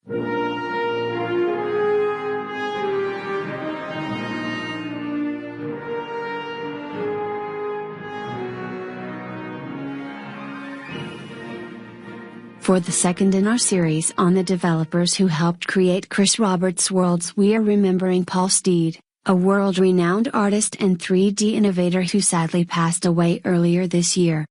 For the second in our series on the developers who helped create Chris Roberts' worlds, we are remembering Paul Steed, a world-renowned artist and 3D innovator who sadly passed away earlier this year.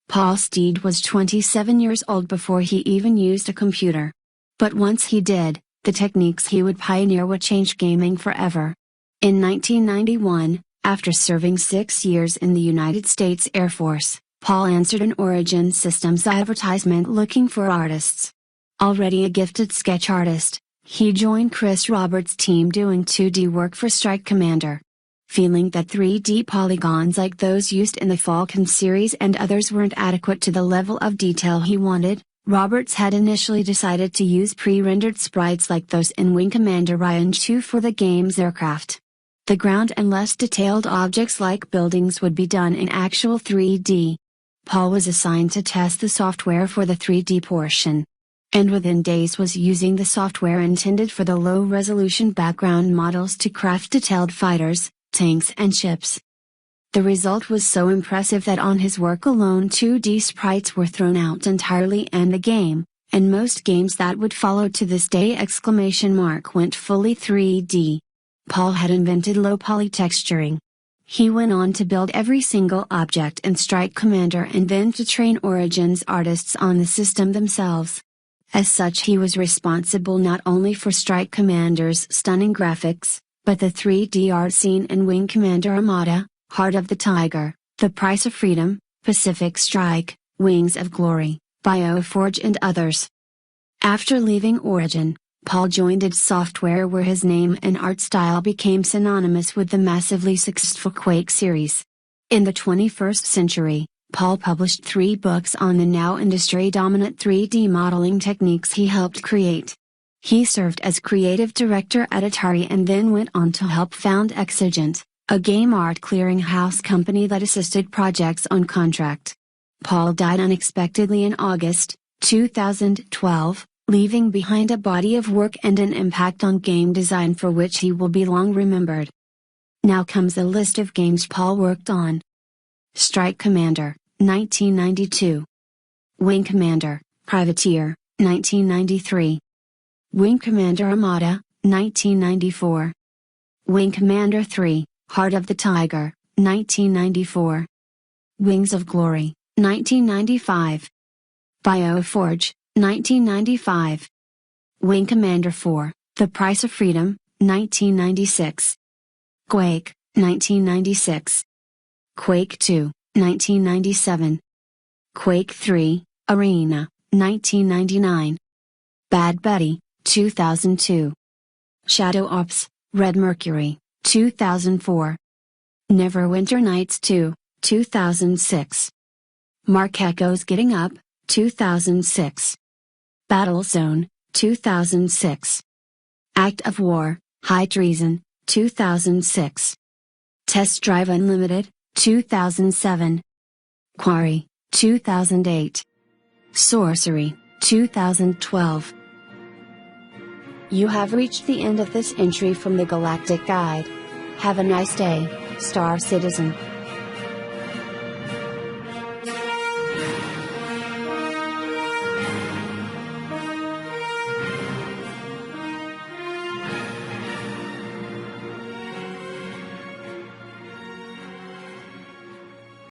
Paul Steed was 27 years old before he even used a computer. But once he did, the techniques he would pioneer would change gaming forever. In 1991, after serving 6 years in the United States Air Force, Paul answered an Origin Systems advertisement looking for artists. Already a gifted sketch artist, he joined Chris Roberts' team doing 2D work for Strike Commander. Feeling that 3D polygons like those used in the Falcon series and others weren't adequate to the level of detail he wanted, Roberts had initially decided to use pre-rendered sprites like those in Wing Commander Ryan 2 for the game's aircraft. The ground and less detailed objects like buildings would be done in actual 3D. Paul was assigned to test the software for the 3D portion. And within days was using the software intended for the low-resolution background models to craft detailed fighters, tanks and ships. The result was so impressive that on his work alone 2D sprites were thrown out entirely and the game, and most games that would follow to this day went fully 3D. Paul had invented low-poly texturing. He went on to build every single object in Strike Commander and then to train Origin's artists on the system themselves. As such, he was responsible not only for Strike Commander's stunning graphics, but the 3D art scene in Wing Commander Armada, Heart of the Tiger, The Price of Freedom, Pacific Strike, Wings of Glory, BioForge and others. After leaving Origin, Paul joined id Software where his name and art style became synonymous with the massively successful Quake series. In the 21st century, Paul published 3 books on the now industry-dominant 3D modeling techniques he helped create. He served as creative director at Atari and then went on to help found Exigent, a game art clearinghouse company that assisted projects on contract. Paul died unexpectedly in August 2012, leaving behind a body of work and an impact on game design for which he will be long remembered. Now comes a list of games Paul worked on. Strike Commander, 1992. Wing Commander, Privateer, 1993. Wing Commander Armada, 1994. Wing Commander 3, Heart of the Tiger, 1994. Wings of Glory, 1995. BioForge, 1995. Wing Commander 4, The Price of Freedom, 1996. Quake, 1996. Quake 2, 1997. Quake 3, Arena, 1999. Bad Buddy, 2002. Shadow Ops, Red Mercury, 2004. Neverwinter Nights 2, 2006. Mark Echo's Getting Up, 2006. Battlezone, 2006. Act of War, High Treason, 2006. Test Drive Unlimited, 2007. Quarry, 2008. Sorcery, 2012. You have reached the end of this entry from the Galactic Guide. Have a nice day, Star Citizen.